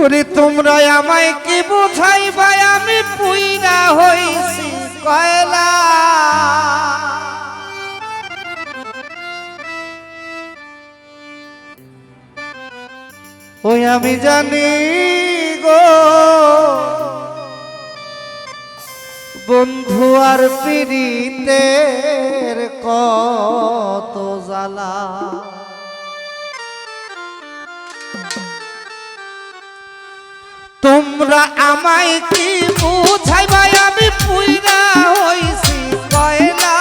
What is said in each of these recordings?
ওরে তোমরা আমায় কি বুঝাইবা আমি পুইরা হইছি কয়লা। ওই আমি জানি গো বন্ধু আর পীড়িতের কত জ্বালা। তোমরা আমায় কি বুঝাইবা আমি পুইরা হইছি কয়লা।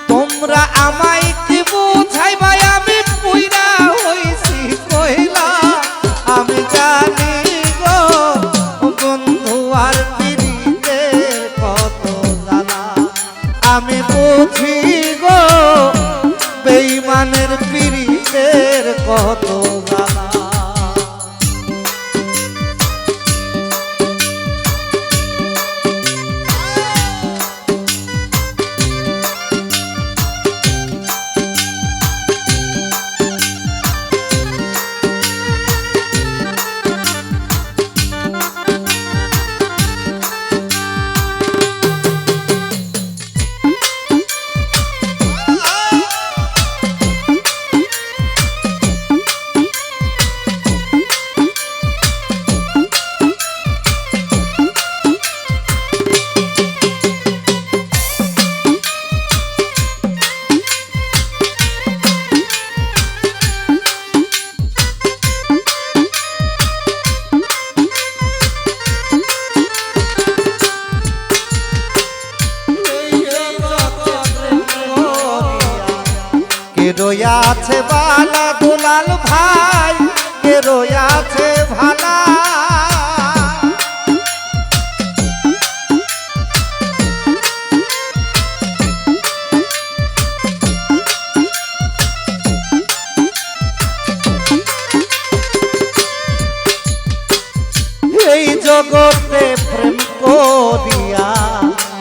তোমরা আমায় কি বুঝাইবা আমি পুইরা হইছি কয়লা। আমি জানি গো বন্ধু আর পীড়িতের কত জ্বালা। আমি বুঝি গো বেঈমানের পীড়িতের কত জ্বালা। রয়াছে বালা দুলাল ভাই কে রয়াছে ভালা। এই জগতে প্রেম করিয়া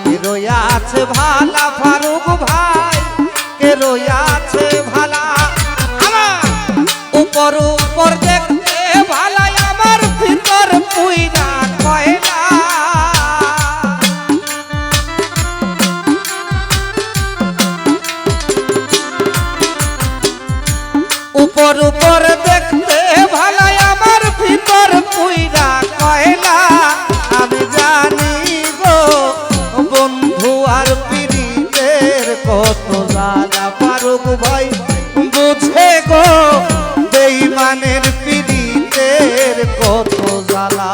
কে রয়াছে ভালা ফারুক ভাই কে রয়াছে ভালা। উপর উপর দেখতে ভালা আমার ভিতর পুইরা কয়লা। উপর উপর দেখতে ভালা আমার ভিতর পুইরা কয়লা। আমি জানি গো বন্ধু আর পীড়িতের কত জ্বালা। ফারুক ভাই বুঝে গো বেঈমানের পীড়িতের কত জ্বালা।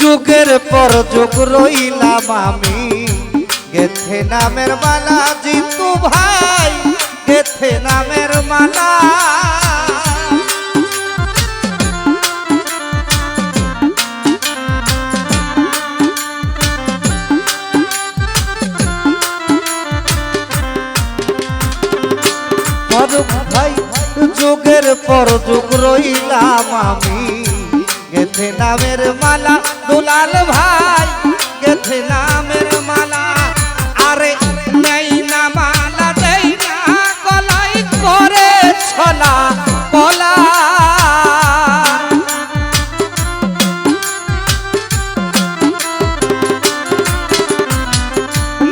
যুগের পর যুগ রইলাম আমি গেথে নামের মালা। জিতু ভাই গেথে নামের মালা। ফারুক ভাই যুগের পর যুগ রইলাম আমি গেথে নামের মালা। দুলাল ভাই গেথে নামের মালা। আরে নেই না মালা দেই না গলাই করে ছলা বলা।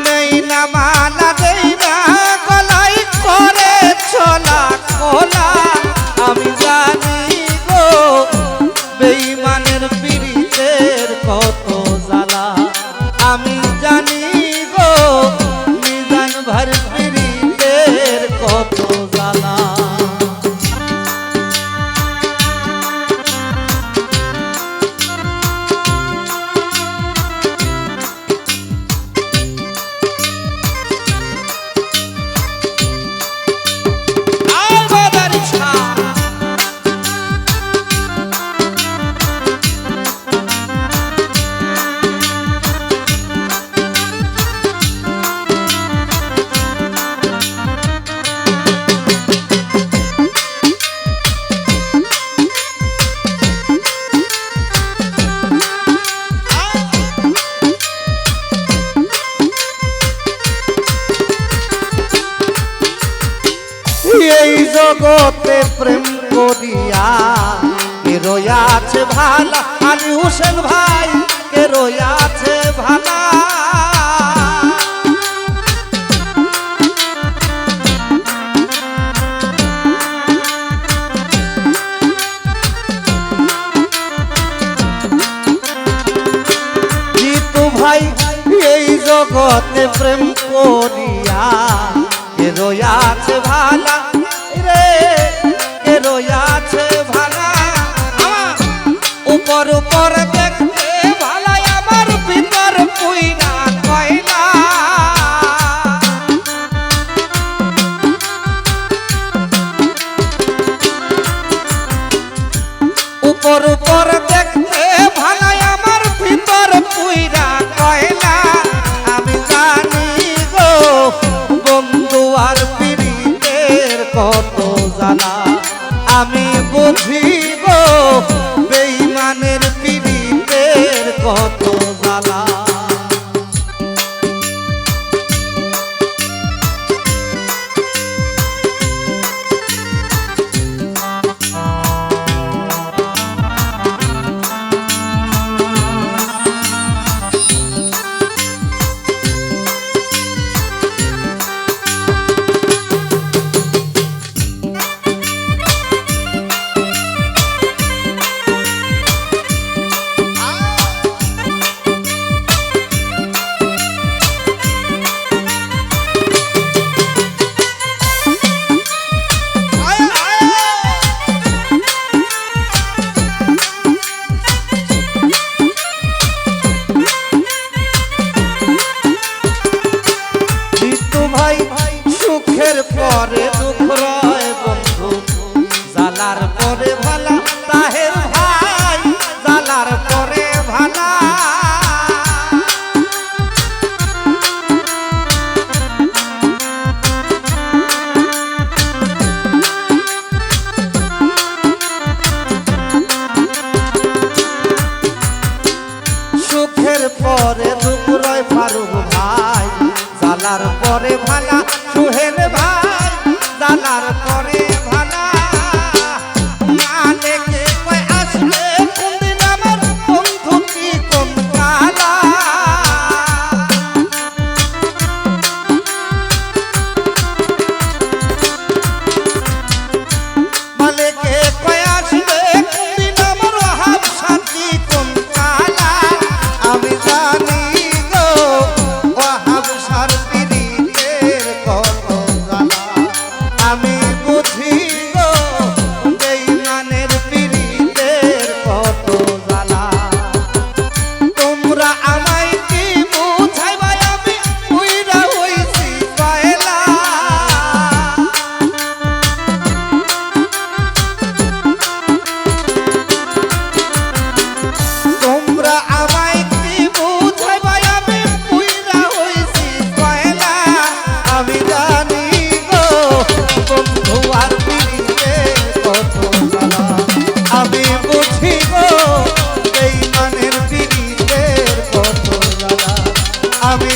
নেই না মালা দেই না গলাই করে ছলা কোলা। আমি জানি গো বেঈমানের পীড়িতের কত জ্বালা। আমি জগতে প্রেম করিয়া কে রয়াছে ভালা আলী হোসেন ভাই কে রয়াছে ভালা জিতু ভাই এই জগতে প্রেম করিয়া কে রয়াছে ভালা রে কে রয়াছে ভালা উপর উপর দেখতে ভালা আমার ভিতর পুইনা কয়লা উপর উপর দেখতে ভালা আমার ভিতর পুইনা কয়লা আমি জানি গো বন্ধু আর পীড়িতের কত জ্বালা আমি বুঝি গো বেঈমানের পীড়িতের কত জ্বালা সুখের পরে দুঃখ রয় বন্ধু জালার পরে ভালা তাহের ভাই জালার পরে ভালা সুখের পরে দুঃখ রয় ফারুক ভাই জালার পরে ভালা সুহেল ভাই জালার পরে ভালা মানে কে কয় আসবে কোনদিন আমার বন্ধু কি কোন কালা মানে কে কয় আসবে কোনদিন আমার হাত শান্তি কোন কালা আমি জানি গো ওয়াহাব সার পীড়িতের কত জ্বালা আমি বুঝি গো বেঈমানের পীড়িতের কত জ্বালা তোমরা আমায় কি বুঝাইবা আমি উইরা হইছি কয়লা তোমরা আমায় কি বুঝাইবা আমি উইরা হইছি কয়লা আমি জানি গো বন্ধু আর পীড়িতের কত জ্বালা আমি বুঝি গো বেঈমানের পীড়িতের কত জ্বালা আমি